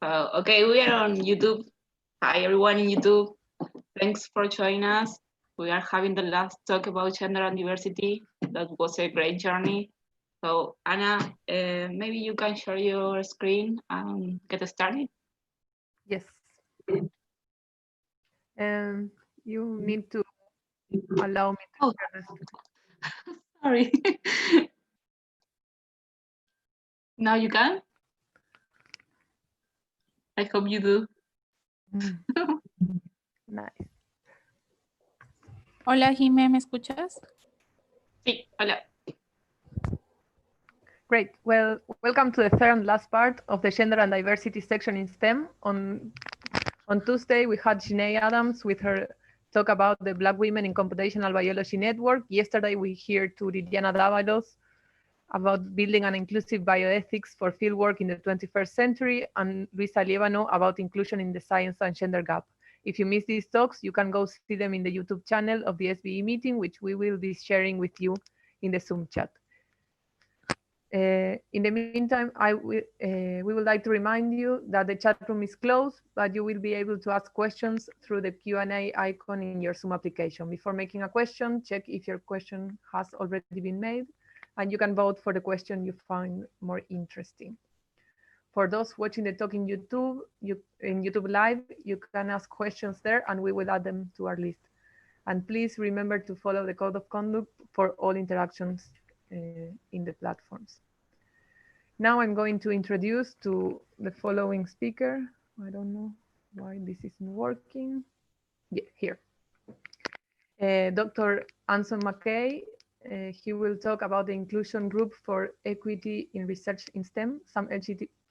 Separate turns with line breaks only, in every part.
Okay, we are on YouTube. Hi, everyone in YouTube. Thanks for joining us. We are having the last talk about gender and diversity. That was a great journey. So, Anna, maybe you can share your screen and get started.
Yes. You need to allow me to
Oh,
share the screen.
sorry. Now you can? I hope you do.
Nice.
Hola, Jimé, ¿me escuchas?
Sí, hola.
Great. Well, welcome to the third and last part of the gender and diversity section in STEM. On Tuesday, we had Sinead Adams with her talk about the Black Women in Computational Biology Network. Yesterday, we heard to Liliana Dávalos about building an inclusive bioethics for fieldwork in the 21st century, and Luisa Lievano about inclusion in the science and gender gap. If you miss these talks, you can go see them in the YouTube channel of the SBE meeting, which we will be sharing with you in the Zoom chat. In the meantime, we would like to remind you that the chat room is closed, but you will be able to ask questions through the Q&A icon in your Zoom application. Before making a question, check if your question has already been made, and you can vote for the question you find more interesting. For those watching the talk in YouTube Live, you can ask questions there and we will add them to our list. And please remember to follow the code of conduct for all interactions in the platforms. Now I'm going to introduce to the following speaker. I don't know why this isn't working. Yeah, here. Dr. Anson Mackay. He will talk about the inclusion group for equity in research in STEM, some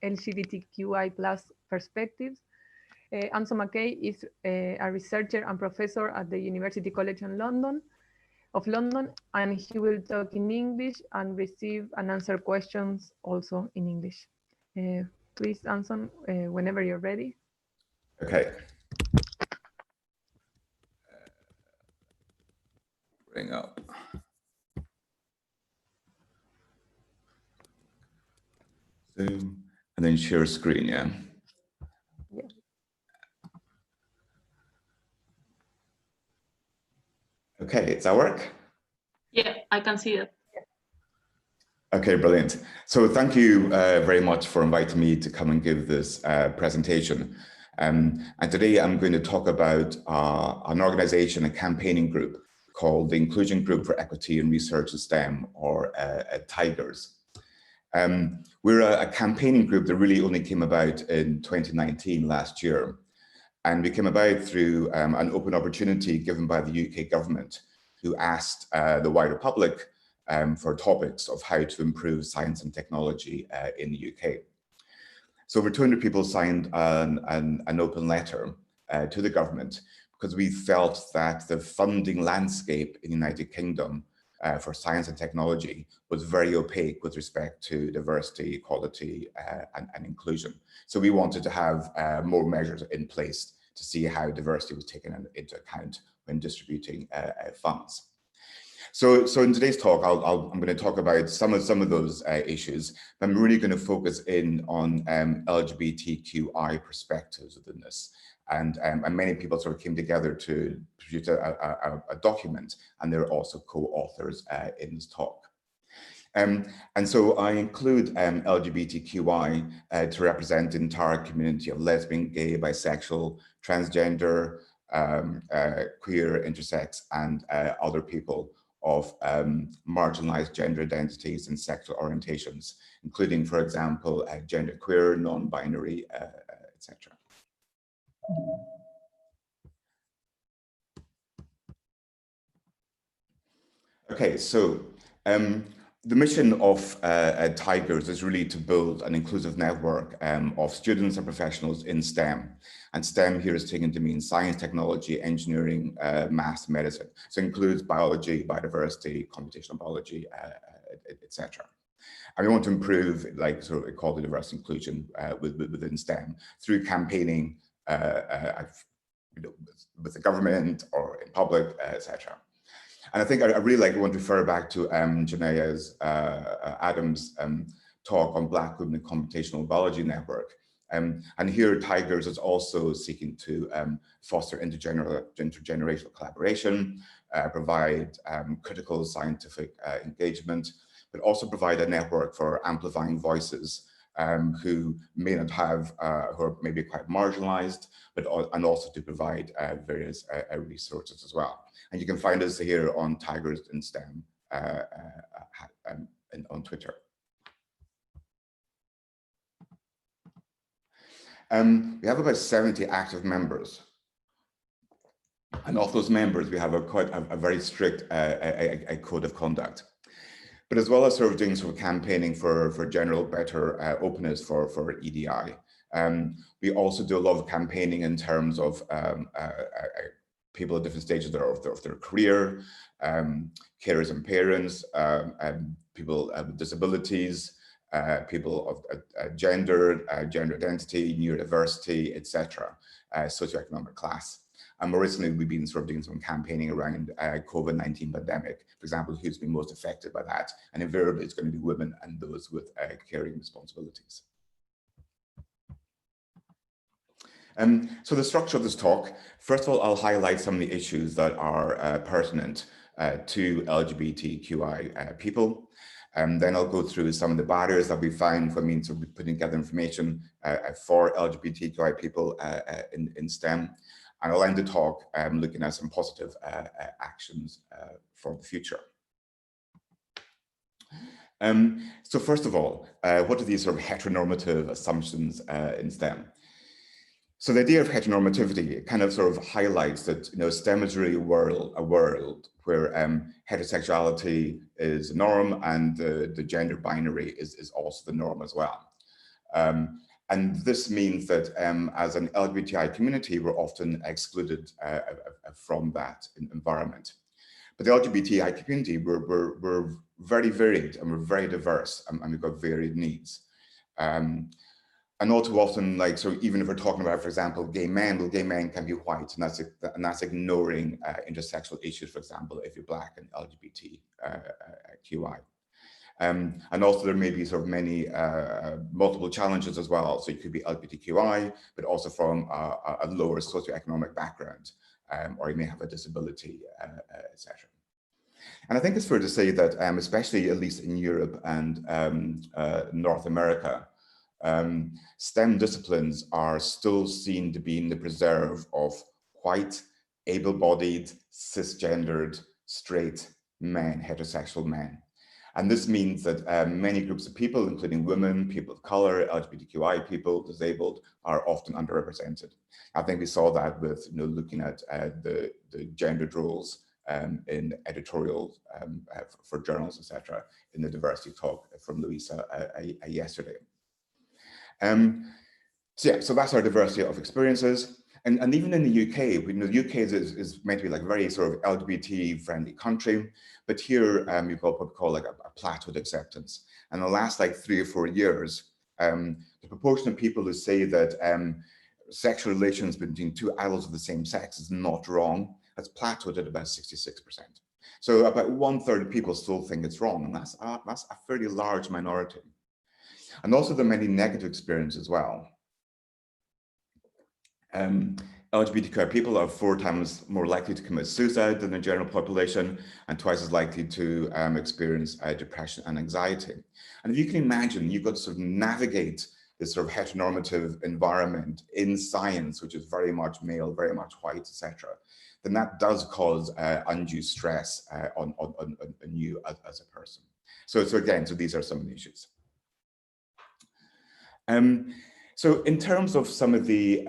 LGBTQI plus perspectives. Anson Mackay is a researcher and professor at the University College of London, and he will talk in English and receive and answer questions also in English. Please, Anson, whenever you're ready.
Okay. Bring up. Zoom, and then share screen, yeah?
Yeah.
Okay, does that work?
Yeah, I can see it.
Okay, brilliant. So thank you very much for inviting me to come and give this presentation. And today I'm going to talk about an organization, a campaigning group called the Inclusion Group for Equity in Research in STEM, or TIGERS. We're a campaigning group that really only came about in 2019, last year. And we came about through an open opportunity given by the UK government, who asked the wider public for topics of how to improve science and technology in the UK. So over 200 people signed an open letter to the government because we felt that the funding landscape in the United Kingdom for science and technology was very opaque with respect to diversity, equality, and inclusion. So we wanted to have more measures in place to see how diversity was taken into account when distributing funds. So in today's talk, I'm going to talk about some of those issues. I'm really going to focus in on LGBTQI perspectives within this. And many people sort of came together to produce a document, and they're also co-authors in this talk. And so I include LGBTQI to represent the entire community of lesbian, gay, bisexual, transgender, queer, intersex, and other people of marginalized gender identities and sexual orientations, including, for example, genderqueer, non-binary, etc. Okay, so the mission of TIGERS is really to build an inclusive network of students and professionals in STEM. And STEM here is taken to mean science, technology, engineering, maths, medicine. So it includes biology, biodiversity, computational biology, etc. And we want to improve like sort of equality, diversity, inclusion within STEM through campaigning with the government or in public, etc. And I think I really want to refer back to Janae's Adams' talk on Black Women in Computational Biology Network, And here Tigers is also seeking to foster intergenerational collaboration, provide critical scientific engagement, but also provide a network for amplifying voices who may not have, who are maybe quite marginalized, but and also to provide various resources as well. And you can find us here on Tigers in STEM on Twitter. We have about 70 active members. And of those members, we have a very strict code of conduct. But as well as sort of doing sort of campaigning for general better openness for EDI, we also do a lot of campaigning in terms of people at different stages of their career, carers and parents, people with disabilities, people of gender identity, neurodiversity, etc., socioeconomic class. And more recently, we've been sort of doing some campaigning around COVID-19 pandemic, for example, who's been most affected by that. And invariably, it's going to be women and those with caring responsibilities. So the structure of this talk, first of all, I'll highlight some of the issues that are pertinent to LGBTQI people. Then I'll go through some of the barriers that we find for means of putting together information for LGBTQI people in STEM. And I'll end the talk looking at some positive actions for the future. So first of all, what are these sort of heteronormative assumptions in STEM? So the idea of heteronormativity kind of sort of highlights that, you know, STEM is really a world where heterosexuality is the norm and the gender binary is also the norm as well. And this means that as an LGBTI community, we're often excluded from that environment. But the LGBTI community, we're very varied and we're very diverse and we've got varied needs. And all too often, like, so even if we're talking about, for example, gay men, well, gay men can be white, and that's ignoring intersexual issues, for example, if you're Black and LGBTQI. And also there may be sort of many multiple challenges as well. So you could be LGBTQI, but also from a lower socioeconomic background, or you may have a disability, etc. And I think it's fair to say that, especially at least in Europe and North America, STEM disciplines are still seen to be in the preserve of white, able-bodied, cisgendered, straight men, heterosexual men. And this means that many groups of people, including women, people of color, LGBTQI people, disabled, are often underrepresented. I think we saw that with, you know, looking at the gendered roles in editorials for journals, etc., in the diversity talk from Louisa yesterday. So that's our diversity of experiences. And even in the UK, we know the UK is meant to be like a very sort of LGBT friendly country, but here you've got what we call like a plateaued acceptance. And the last like 3 or 4 years, the proportion of people who say that sexual relations between 2 adults of the same sex is not wrong has plateaued at about 66%. So about 1/3 of people still think it's wrong, and that's a fairly large minority. And also the many negative experiences as well. LGBTQI people are 4 times more likely to commit suicide than the general population and twice as likely to experience depression and anxiety. And if you can imagine, you've got to sort of navigate this sort of heteronormative environment in science, which is very much male, very much white, etc., then that does cause undue stress on you as a person. So again, these are some of the issues. So in terms of some of the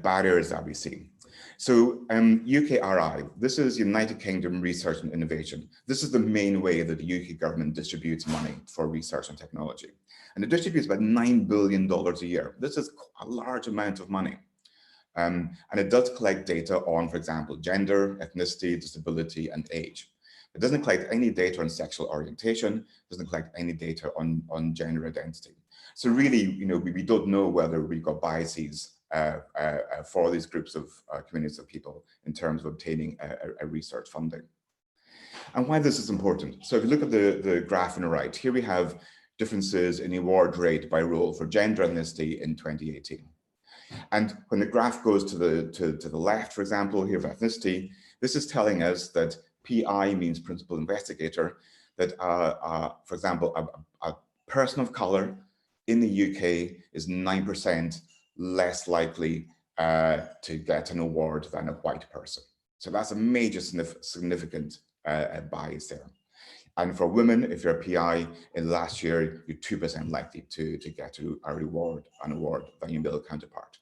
barriers that we see, so UKRI, this is United Kingdom Research and Innovation. This is the main way that the UK government distributes money for research and technology. And it distributes about $9 billion a year. This is a large amount of money. And it does collect data on, for example, gender, ethnicity, disability, and age. It doesn't collect any data on sexual orientation, doesn't collect any data on gender identity. So really, you know, we don't know whether we've got biases for these groups of communities of people in terms of obtaining a research funding. And why this is important. So if you look at the graph on the right, here we have differences in award rate by role for gender ethnicity in 2018. And when the graph goes to the left, for example, here for ethnicity, this is telling us that PI means principal investigator, that, for example, a person of color in the UK is 9% less likely to get an award than a white person. So that's a major significant bias there. And for women, if you're a PI in last year, you're 2% likely to get an award than your male counterpart.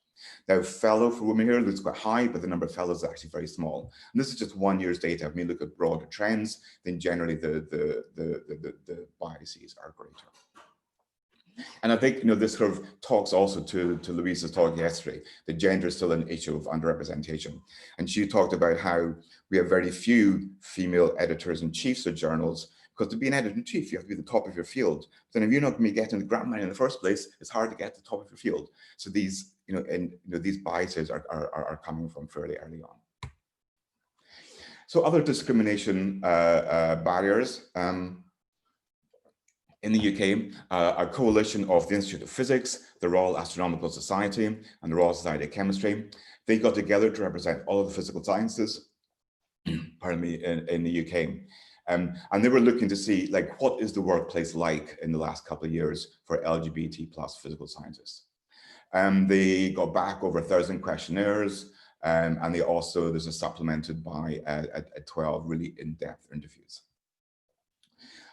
Now, fellow for women here looks quite high, but the number of fellows is actually very small. And this is just 1 year's data. If we look at broader trends, then generally the biases are greater. And I think, this sort of talks also to Louisa's talk yesterday, that gender is still an issue of underrepresentation. And she talked about how we have very few female editors-in-chiefs of journals, because to be an editor-in-chief, you have to be the top of your field. Then if you're not going to be getting the grant money in the first place, it's hard to get to the top of your field. So these, these biases are coming from fairly early on. So other discrimination barriers. In the UK, a coalition of the Institute of Physics, the Royal Astronomical Society, and the Royal Society of Chemistry, they got together to represent all of the physical sciences, pardon me, in the UK. And they were looking to see, like, what is the workplace like in the last couple of years for LGBT plus physical scientists. They got back over 1,000 questionnaires, and they also, this is supplemented by 12 really in-depth interviews.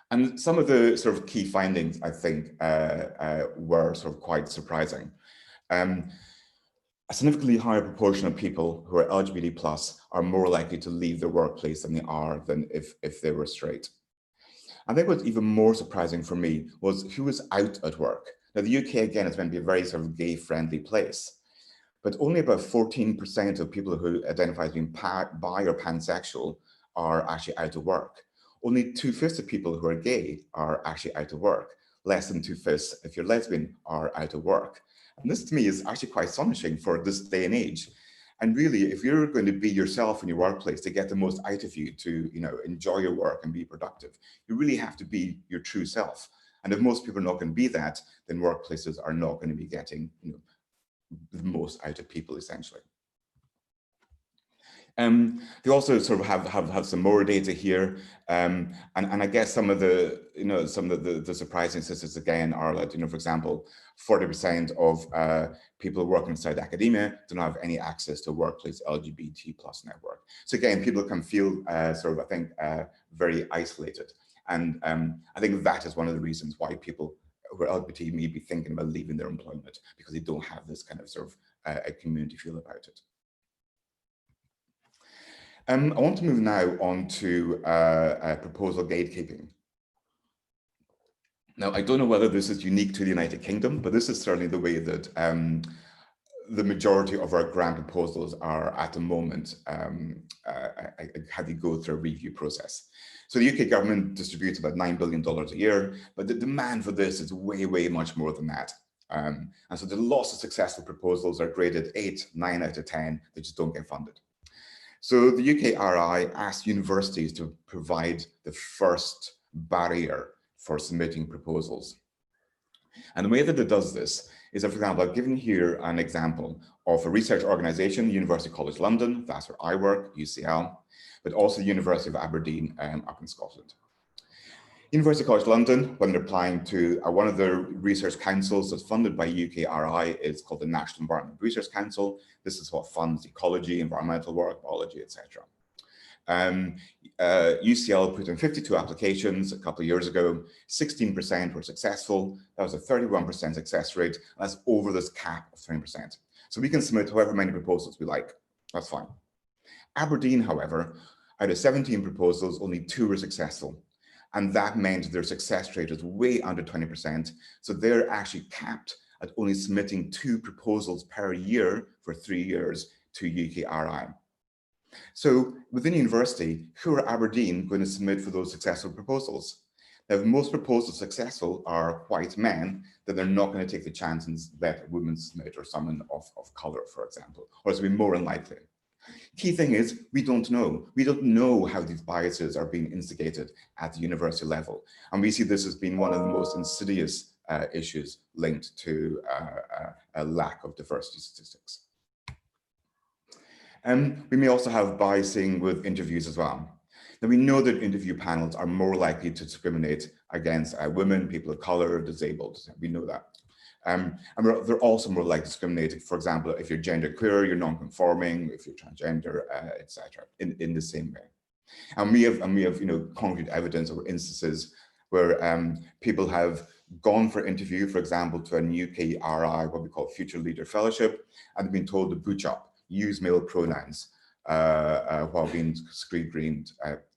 And some of the sort of key findings, I think, were sort of quite surprising. A significantly higher proportion of people who are LGBT plus are more likely to leave their workplace than if they were straight. I think what's even more surprising for me was who was out at work. Now, the UK, again, is meant to be a very sort of gay-friendly place, but only about 14% of people who identify as being bi or pansexual are actually out of work. Only 2/5 of people who are gay are actually out of work. Less than 2/5 if you're lesbian are out of work. And this to me is actually quite astonishing for this day and age. And really, if you're going to be yourself in your workplace to get the most out of you, to enjoy your work and be productive, you really have to be your true self. And if most people are not going to be that, then workplaces are not going to be getting the most out of people, essentially. They also sort of have some more data here, and I guess some of the the surprising statistics again are that for example, 40% of people working inside academia do not have any access to workplace LGBT plus network. So again, people can feel sort of, I think, very isolated, and I think that is one of the reasons why people who are LGBT may be thinking about leaving their employment, because they don't have this kind of sort of a community feel about it. I want to move now on to proposal gatekeeping. Now, I don't know whether this is unique to the United Kingdom, but this is certainly the way that the majority of our grant proposals are at the moment, how they go through a review process. So the UK government distributes about $9 billion a year, but the demand for this is way, way much more than that. And so the lots of successful proposals are graded 8, 9 out of 10 that just don't get funded. So the UKRI asked universities to provide the first barrier for submitting proposals. And the way that it does this is that, for example, I've given here an example of a research organization, University College London, that's where I work, UCL, but also the University of Aberdeen up in Scotland. University College London, when they're applying to one of the research councils that's funded by UKRI, is called the National Environment Research Council. This is what funds ecology, environmental work, biology, etc. UCL put in 52 applications a couple of years ago. 16% were successful. That was a 31% success rate. And that's over this cap of 20%. So we can submit however many proposals we like. That's fine. Aberdeen, however, out of 17 proposals, only 2 were successful. And that meant their success rate is way under 20%. So they're actually capped at only submitting 2 proposals per year for 3 years to UKRI. So within university, who are Aberdeen going to submit for those successful proposals? Now, if most proposals successful are white men, then they're not going to take the chance and let a woman submit, or someone of color, for example, or it's going to be more unlikely. Key thing is we don't know. We don't know how these biases are being instigated at the university level. And we see this as being one of the most insidious issues linked to a lack of diversity statistics. We may also have biasing with interviews as well. Now, we know that interview panels are more likely to discriminate against women, people of color, disabled. We know that. And they're also more likely to discriminate, for example, if you're gender queer, you're non-conforming, if you're transgender, etc. In the same way. And we have concrete evidence or instances where people have gone for interview, for example, to an UKRI, what we call Future Leader Fellowship, and been told to butch up, use male pronouns while being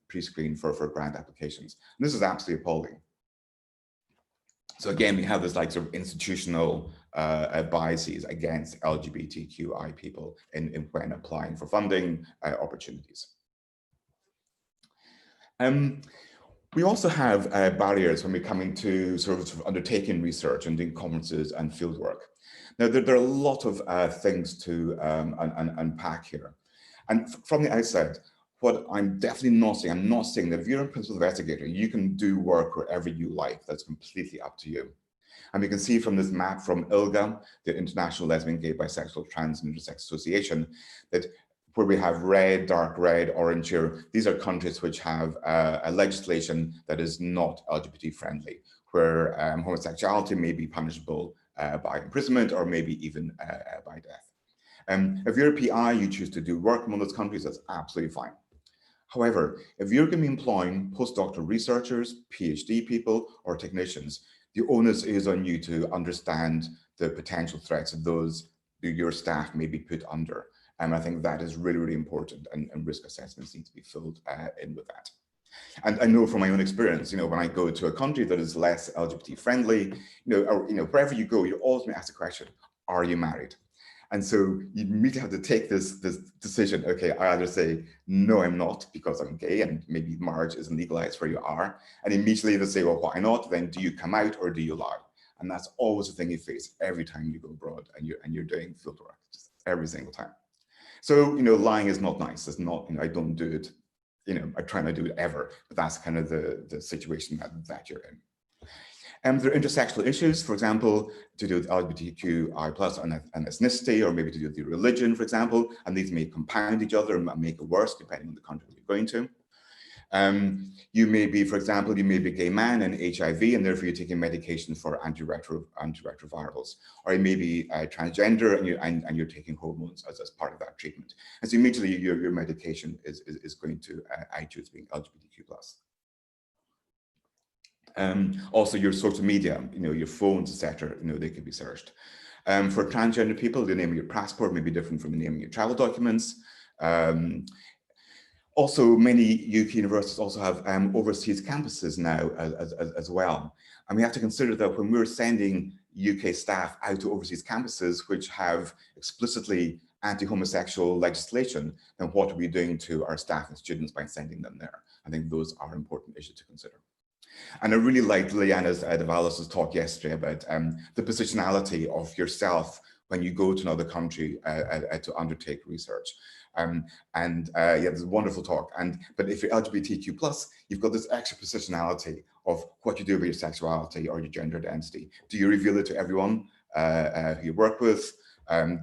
pre-screened for grant applications. And this is absolutely appalling. So again, we have this like sort of institutional biases against LGBTQI people when applying for funding opportunities. We also have barriers when we're coming to sort of undertaking research and doing conferences and fieldwork. Now, there are a lot of things to unpack here. And from the outset, what I'm definitely not saying, I'm not saying that if you're a principal investigator, you can do work wherever you like. That's completely up to you. And we can see from this map from ILGA, the International Lesbian, Gay, Bisexual, Trans and Intersex Association, that where we have red, dark red, orange here, these are countries which have a legislation that is not LGBT friendly, where homosexuality may be punishable by imprisonment or maybe even by death. If you're a PI, you choose to do work in one of those countries, that's absolutely fine. However, if you're going to be employing postdoctoral researchers, PhD people, or technicians, the onus is on you to understand the potential threats of those that your staff may be put under. And I think that is really, really important, and risk assessments need to be filled in with that. And I know from my own experience, when I go to a country that is less LGBT friendly, or wherever you go, you're always going to ask the question, are you married? And so you immediately have to take this decision. Okay, I either say, no, I'm not because I'm gay and maybe marriage isn't legalized where you are. And immediately they say, well, why not? Then do you come out or do you lie? And that's always the thing you face every time you go abroad and you're doing field work, just every single time. So, lying is not nice. It's not, I don't do it, I try not to do it ever, but that's kind of the situation that you're in. There are intersectional issues, for example, to do with LGBTQI plus and ethnicity, or maybe to do with your religion, for example, and these may compound each other and make it worse depending on the country you're going to. You may be, for example, you may be a gay man and HIV, and therefore you're taking medication for antiretrovirals, or you may be transgender and you're taking hormones as part of that treatment. And so immediately your medication is going to add you as being LGBTQ plus. Also your social media, your phones, etc., they could be searched. For transgender people, the name of your passport may be different from the name of your travel documents. Also, many UK universities also have overseas campuses now as well. And we have to consider that when we're sending UK staff out to overseas campuses which have explicitly anti-homosexual legislation, then what are we doing to our staff and students by sending them there? I think those are important issues to consider. And I really liked Liana Davalos' talk yesterday about the positionality of yourself when you go to another country to undertake research. Yeah, this is a wonderful talk. But if you're LGBTQ plus, you've got this extra positionality of what you do with your sexuality or your gender identity. Do you reveal it to everyone who you work with?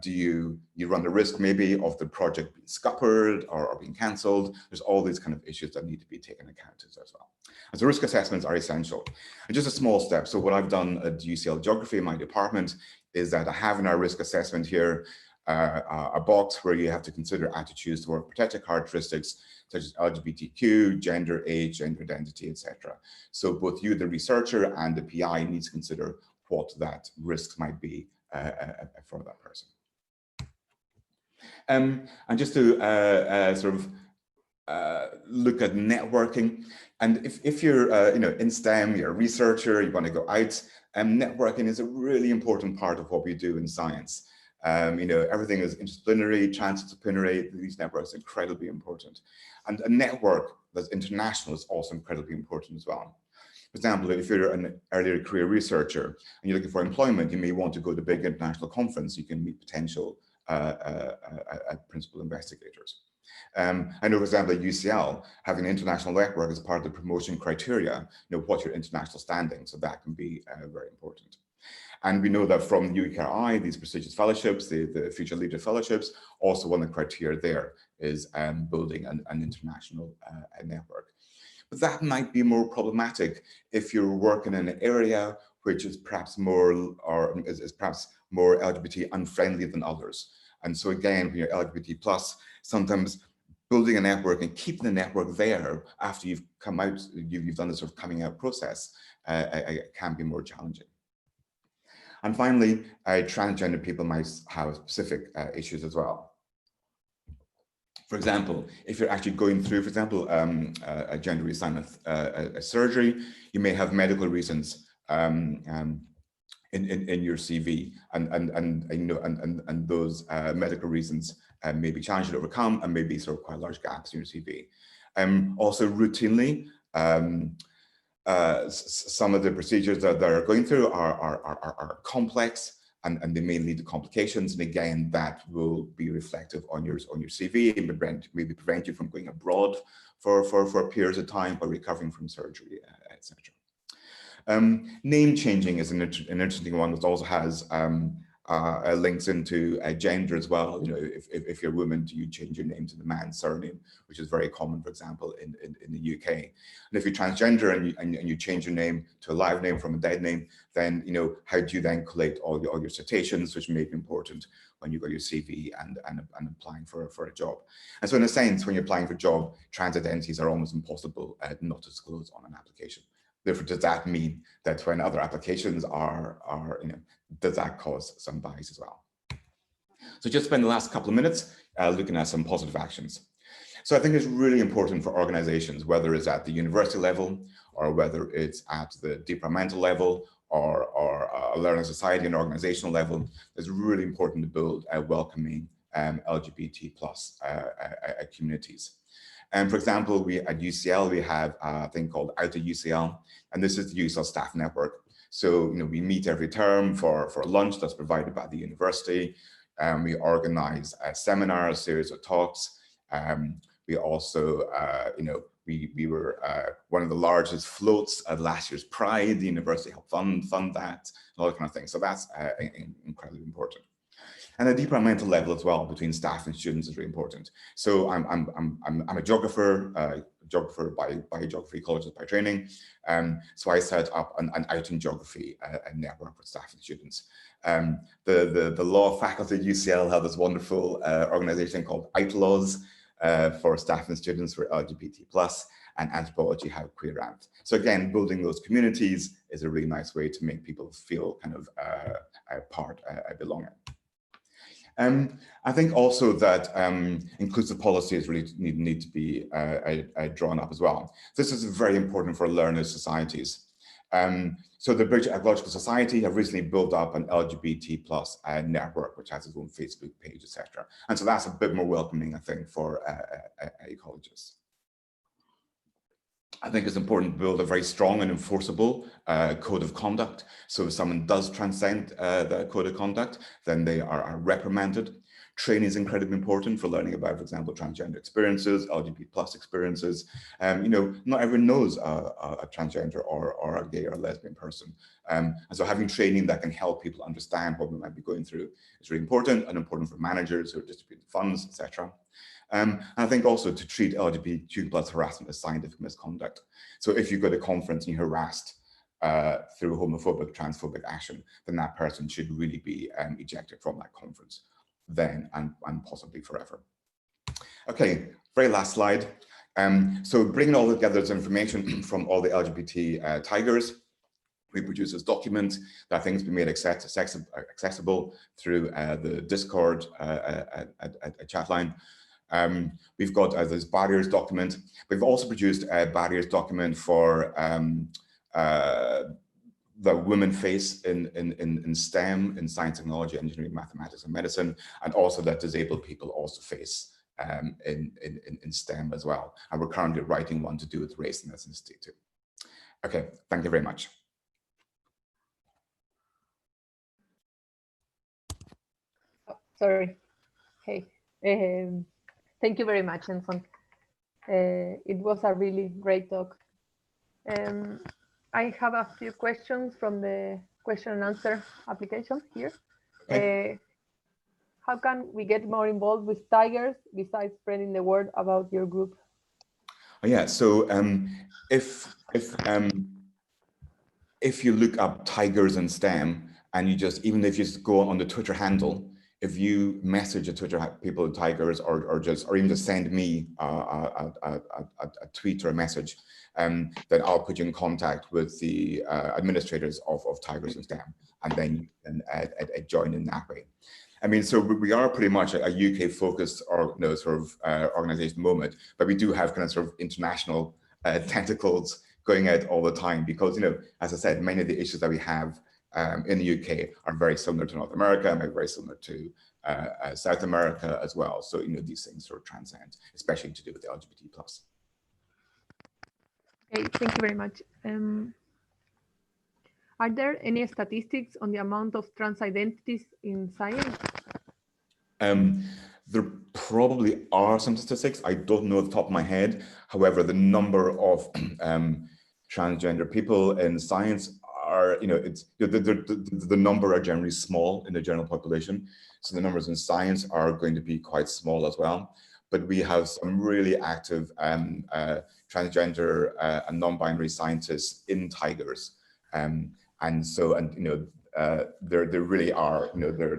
Do you run the risk maybe of the project being scuppered or being cancelled? There's all these kind of issues that need to be taken account of as well. And so risk assessments are essential. And just a small step. So what I've done at UCL Geography in my department is that I have in our risk assessment here a box where you have to consider attitudes toward protected characteristics such as LGBTQ, gender, age, gender identity, etc. So both you, the researcher, and the PI need to consider what that risk might be for that person. And just to sort of look at networking, and if you're in STEM, you're a researcher, you want to go out, networking is a really important part of what we do in science. Everything is interdisciplinary, transdisciplinary. These networks are incredibly important. And a network that's international is also incredibly important as well. For example, if you're an earlier career researcher and you're looking for employment, you may want to go to a big international conference. You can meet potential principal investigators. I know, for example, at UCL, having an international network as part of the promotion criteria, what's your international standing? So that can be very important. And we know that from UKI, these prestigious fellowships, the Future Leader Fellowships, also one of the criteria there is building an international network. But that might be more problematic if you're working in an area which is perhaps more, or is perhaps more LGBT unfriendly than others. And so again, when you're LGBT plus, sometimes building a network and keeping the network there after you've come out, you've done this sort of coming out process, can be more challenging. And finally, transgender people might have specific issues as well. For example, if you're actually going through, for example, a gender reassignment surgery, you may have medical reasons in your CV, and those medical reasons may be challenging to overcome and maybe sort of quite large gaps in your CV. Also, routinely, some of the procedures that they're going through are complex, and they may lead to complications. And again, that will be reflective on your CV and maybe prevent you from going abroad for periods of time or recovering from surgery, etc. Name changing is an interesting one that also has links into gender as well. If you're a woman, do you change your name to the man's surname, which is very common, for example, in the UK. And if you're transgender and you change your name to a live name from a dead name, then how do you then collate all your citations, which may be important when you've got your CV and applying for a job. And so in a sense, when you're applying for a job, trans identities are almost impossible not to disclose on an application. Therefore, does that mean that when other applications are does that cause some bias as well? So just spend the last couple of minutes looking at some positive actions. So I think it's really important for organizations, whether it's at the university level or whether it's at the departmental level or a learning society and organizational level, it's really important to build a welcoming LGBT plus communities. And for example, at UCL, we have a thing called Out of UCL, and this is the UCL staff network. So, we meet every term for lunch that's provided by the university. We organize a seminar, a series of talks. We also, we were one of the largest floats at last year's Pride. The university helped fund that, and all that kind of thing. So that's incredibly important. And the departmental level as well, between staff and students, is really important. So I'm a geographer by biogeography ecologist by training. So I set up an out in geography network for staff and students. The law faculty at UCL have this wonderful organization called Outlaws for staff and students for LGBT+, and anthropology have Queer Amt. So again, building those communities is a really nice way to make people feel kind of a part, belonging. I think also that inclusive policies really need to be drawn up as well. This is very important for learners' societies. So the British Ecological Society have recently built up an LGBT plus network, which has its own Facebook page, etc. And so that's a bit more welcoming, I think, for ecologists. I think it's important to build a very strong and enforceable code of conduct. So if someone does transcend the code of conduct, then they are reprimanded. Training is incredibly important for learning about, for example, transgender experiences, LGBT plus experiences. Not everyone knows a transgender or a gay or a lesbian person. And so having training that can help people understand what we might be going through is really important, and important for managers who are distributing funds, etc. And I think also to treat LGBTQ plus harassment as scientific misconduct. So if you go to a conference and you're harassed through homophobic, transphobic action, then that person should really be ejected from that conference then and possibly forever. Okay, very last slide. So bringing all together this information from all the LGBT tigers, we produce this document that I think has been made accessible through the Discord chat line. We've got this barriers document. We've also produced a barriers document for the women face in STEM, in science, technology, engineering, mathematics, and medicine, and also that disabled people also face in STEM as well. And we're currently writing one to do with race and ethnicity too. Okay, thank you very much.
Sorry. Okay. Thank you very much, Anson. It was a really great talk. I have a few questions from the question and answer application here.
Okay.
How can we get more involved with tigers besides spreading the word about your group?
Oh, yeah, so if you look up tigers and STEM, and you just, even if you just go on the Twitter handle, if you message a Twitter people at tigers, or even just send me a tweet or a message, then I'll put you in contact with the administrators of tigers and STEM, and then you can join in that way. I mean, so we are pretty much a UK focused or organization at the moment, but we do have kind of sort of international tentacles going out all the time, because, as I said, many of the issues that we have in the UK are very similar to North America, and very similar to South America as well. So, these things sort of transcend, especially to do with the LGBT plus.
Okay, thank you very much. Are there any statistics on the amount of trans identities in science?
There probably are some statistics. I don't know at the top of my head. However, the number of transgender people in science are, the number are generally small in the general population. So the numbers in science are going to be quite small as well. But we have some really active transgender and non-binary scientists in tigers. There really are,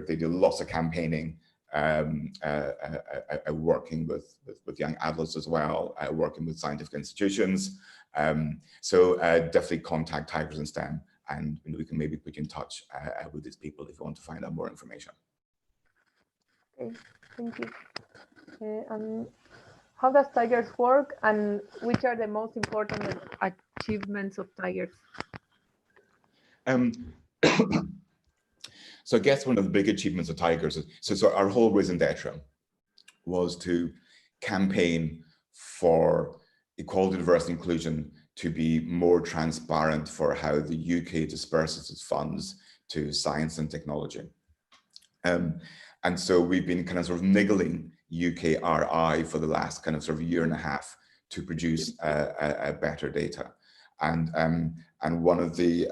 they do lots of campaigning, working with young adults as well, working with scientific institutions. So definitely contact Tigers and STEM, and we can maybe put you in touch with these people if you want to find out more information.
Okay, thank you. And how does Tigers work, and which are the most important achievements of Tigers?
So I guess one of the big achievements of Tigers is, so our whole raison d'etre was to campaign for equality, diversity, inclusion to be more transparent for how the UK disperses its funds to science and technology. And so we've been kind of sort of niggling UKRI for the last kind of sort of year and a half to produce better data. And one of the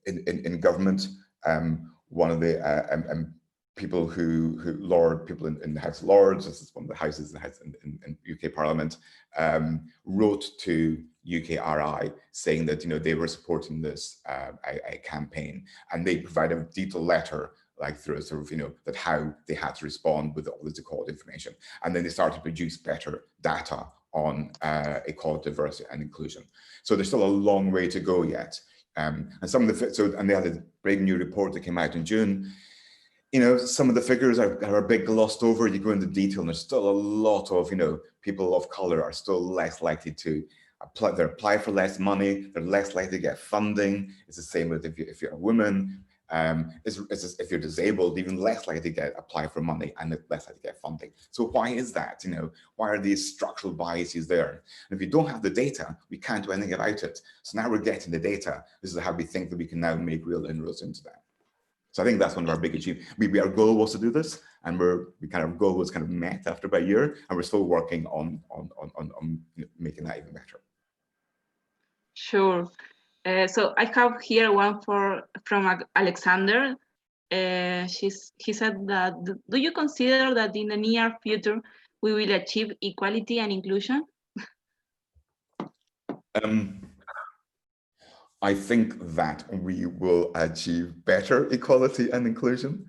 in government, one of the people people in the House of Lords, this is one of the houses in UK Parliament, wrote to UKRI saying that they were supporting this a campaign, and they provided a detailed letter, like through a sort of that how they had to respond with all this equality information, and then they started to produce better data on equality, diversity, and inclusion. So there's still a long way to go yet. And some of the and they had a big new report that came out in June. Some of the figures are a bit glossed over. You go into detail, and there's still a lot of people of color are still less likely to apply for less money. They're less likely to get funding. It's the same with if you're a woman. If you're disabled, even less likely to apply for money, and less likely to get funding. So why is that? Why are these structural biases there? And if you don't have the data, we can't do anything about it. So now we're getting the data. This is how we think that we can now make real inroads into that. So I think that's one of our big achievements. Our goal was to do this, and our goal was kind of met after about a year, and we're still working on making that even better.
Sure. So I have here one from Alexander. He said that, do you consider that in the near future we will achieve equality and inclusion?
I think that we will achieve better equality and inclusion.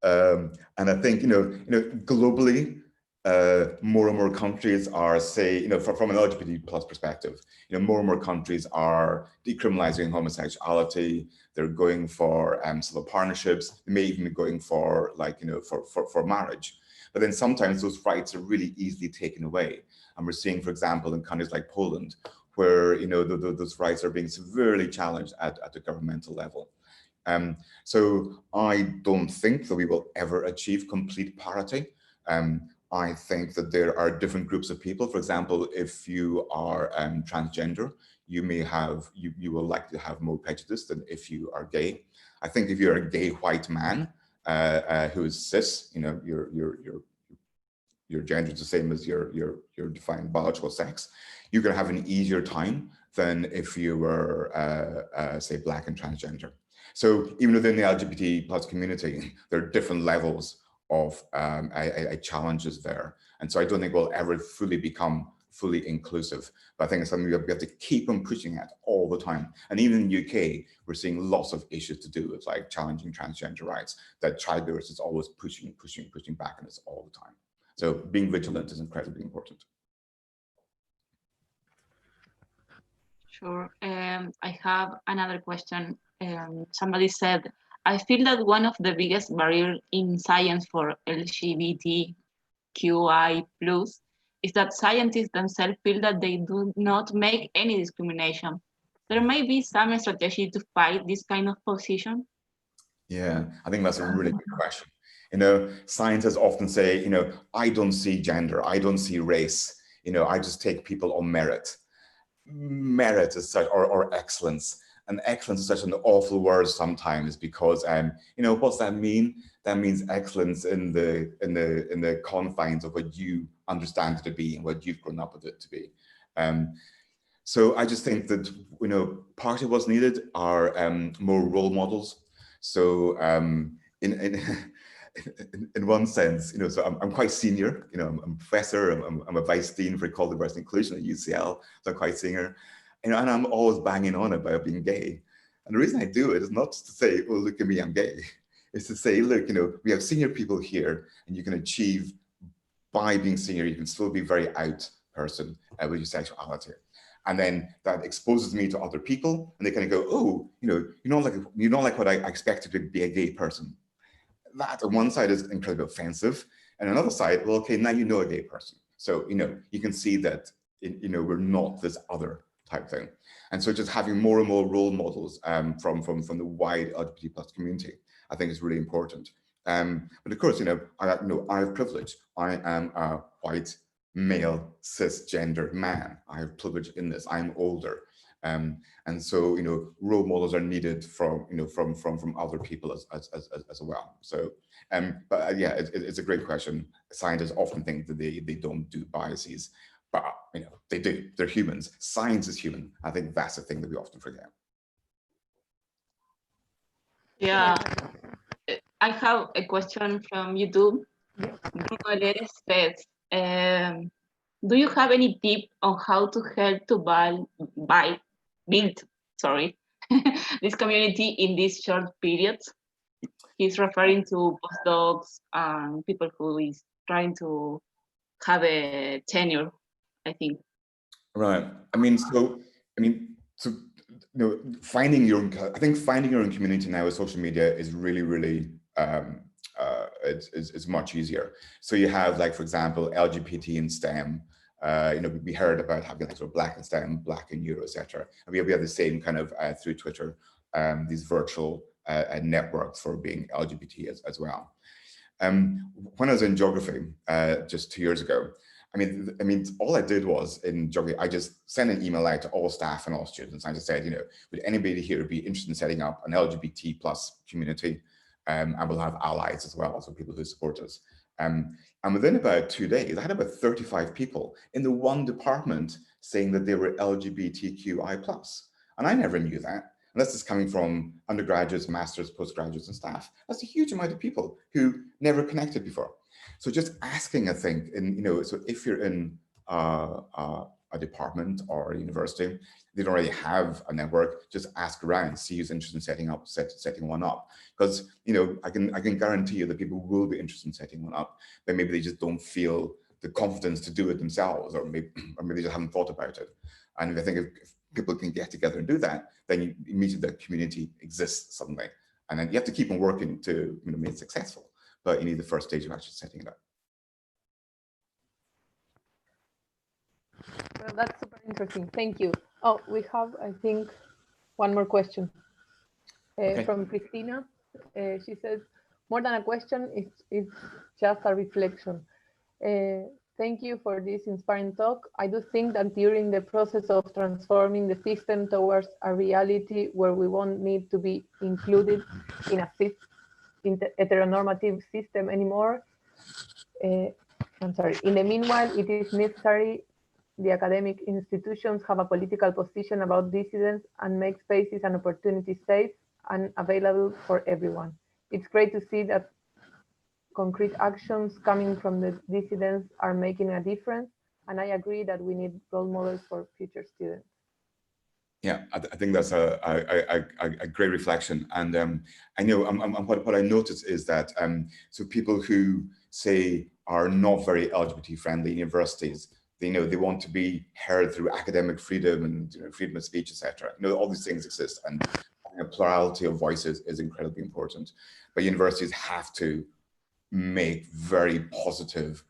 And I think, globally, more and more countries are, say, from an LGBT plus perspective, more and more countries are decriminalizing homosexuality. They're going for civil partnerships. They may even be going for for marriage. But then sometimes those rights are really easily taken away. And we're seeing, for example, in countries like Poland, where those rights are being severely challenged at the governmental level. So I don't think that we will ever achieve complete parity. I think that there are different groups of people. For example, if you are transgender, you will likely have more prejudice than if you are gay. I think if you're a gay white man, who is cis, your gender is the same as your defined biological sex, you're going to have an easier time than if you were, say, Black and transgender. So even within the LGBT plus community, there are different levels of challenges there. And so I don't think we'll ever fully become fully inclusive, but I think it's something we have to keep on pushing at all the time. And even in the UK, we're seeing lots of issues to do with like challenging transgender rights that Tribers is always pushing back on this all the time. So being vigilant is incredibly important.
Sure. I have another question. Somebody said, I feel that one of the biggest barriers in science for LGBTQI+ is that scientists themselves feel that they do not make any discrimination. There may be some strategy to fight this kind of position.
Yeah, I think that's a really good question. Scientists often say, I don't see gender, I don't see race, I just take people on merit. Merit is such, or excellence. And excellence is such an awful word sometimes because, what's that mean? That means excellence in the confines of what you understand it to be and what you've grown up with it to be. So I just think that, part of what's needed are more role models. So in one sense, so I'm quite senior, I'm a professor, I'm a vice dean for equality, diversity, and inclusion at UCL, so I'm quite senior, and I'm always banging on about being gay. And the reason I do it is not to say, oh, look at me, I'm gay. It's to say, look, we have senior people here, and you can achieve by being senior, you can still be very out person with your sexuality. And then that exposes me to other people, and they kind of go, oh, you're not like what I expected to be a gay person. That on one side is incredibly offensive, and another side, well, okay, now you know a gay person, so you can see that we're not this other type thing. And so just having more and more role models from the wide LGBT plus community, I think is really important. But of course, I have privilege. I am a white male cisgender man. I have privilege in this. I'm older. And so, role models are needed from other people as well. So, but yeah, it's a great question. Scientists often think that they don't do biases, but they do. They're humans. Science is human. I think that's the thing that we often forget.
Yeah, I have a question from YouTube. Bruno says, do you have any tip on how to help to build this community in these short periods? He's referring to postdocs and people who is trying to have a tenure, I think.
Right. Finding your own, I think finding your own community now with social media is really, really is much easier. So you have, like, for example, LGBT in STEM. We heard about having like sort of Black in STEM, Black in Euro, etc. And we have the same kind of through Twitter, these virtual networks for being LGBT as well. When I was in geography just 2 years ago, all I did was in geography, I just sent an email out to all staff and all students. I just said, would anybody here be interested in setting up an LGBT plus community? And we'll have allies as well, so people who support us. And within about 2 days, I had about 35 people in the one department saying that they were LGBTQI+. And I never knew that. And this is coming from undergraduates, masters, postgraduates, and staff. That's a huge amount of people who never connected before. So just asking, I think, so if you're in a department or a university, they don't already have a network, just ask around, see who's interested in setting one up. Because I can guarantee you that people will be interested in setting one up, but maybe they just don't feel the confidence to do it themselves, or maybe they just haven't thought about it. And I think if people can get together and do that, then you immediately that community exists suddenly. And then you have to keep on working to make it successful, but you need the first stage of actually setting it up.
Well, that's super interesting. Thank you. Oh, we have, I think, one more question
Okay.
From Christina. She says, more than a question, it's just a reflection. Thank you for this inspiring talk. I do think that during the process of transforming the system towards a reality where we won't need to be included in a heteronormative system anymore. I'm sorry. In the meanwhile, it is necessary the academic institutions have a political position about dissidents and make spaces and opportunities safe and available for everyone. It's great to see that concrete actions coming from the dissidents are making a difference. And I agree that we need role models for future students.
Yeah, I think that's a great reflection. And I know what I noticed is that so people who say are not very LGBT friendly universities, they want to be heard through academic freedom and freedom of speech, etc. All these things exist, and a plurality of voices is incredibly important. But universities have to make very positive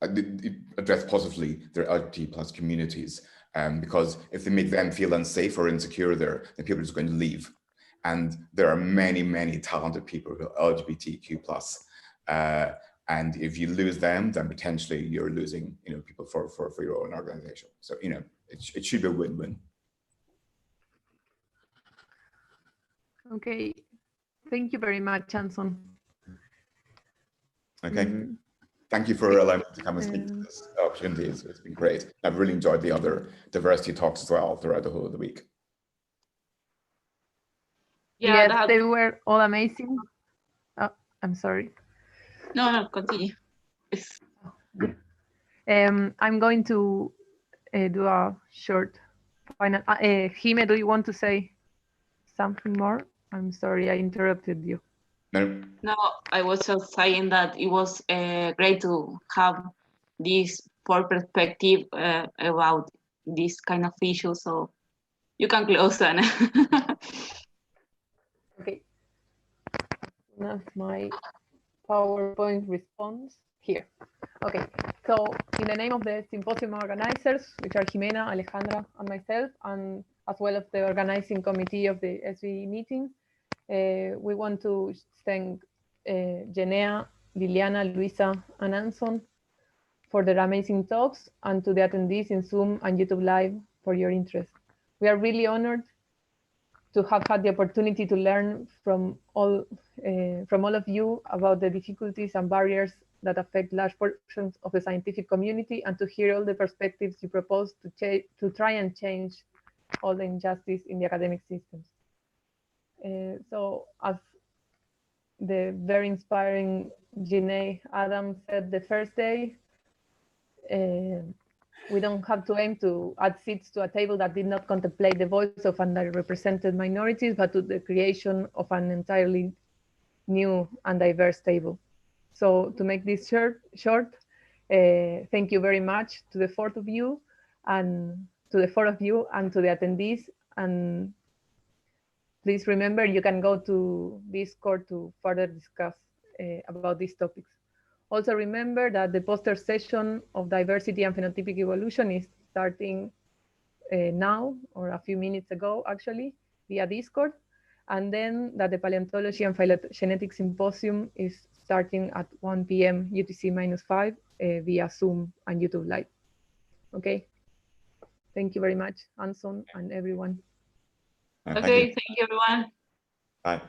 address positively their LGBT plus communities, because if they make them feel unsafe or insecure there, then people are just going to leave. And there are many, many talented people who are LGBTQ plus, and if you lose them, then potentially you're losing, people for your own organization. So, it should be a win-win.
Okay, thank you very much, Anson.
Okay. Thank you for allowing me to come and speak to this opportunity. It's been great. I've really enjoyed the other diversity talks as well throughout the whole of the week.
Yeah, yes, they were all amazing. Oh, I'm sorry.
No, continue.
I'm going to do a short final. Jime, do you want to say something more? I'm sorry, I interrupted you.
No, I was just saying that it was great to have this for perspective about this kind of issue. So you can close, Anna.
Okay. That's my PowerPoint response here. Okay, so in the name of the symposium organizers, which are Jimena, Alejandra, and myself, and as well as the organizing committee of the SBE meeting, we want to thank Jenea, Liliana, Luisa, and Anson for their amazing talks, and to the attendees in Zoom and YouTube Live for your interest. We are really honored to have had the opportunity to learn from all of you about the difficulties and barriers that affect large portions of the scientific community, and to hear all the perspectives you propose to try and change all the injustice in the academic systems. So as the very inspiring Janae Adams said the first day, we don't have to aim to add seats to a table that did not contemplate the voice of underrepresented minorities, but to the creation of an entirely new and diverse table. So to make this short, thank you very much to the four of you and to the attendees. And please remember, you can go to Discord to further discuss about these topics. Also remember that the poster session of diversity and phenotypic evolution is starting now, or a few minutes ago, actually, via Discord. And then that the paleontology and phylogenetic symposium is starting at 1 p.m. UTC-5 via Zoom and YouTube Live. Okay. Thank you very much, Anson and everyone.
Okay, thank you, everyone.
Bye.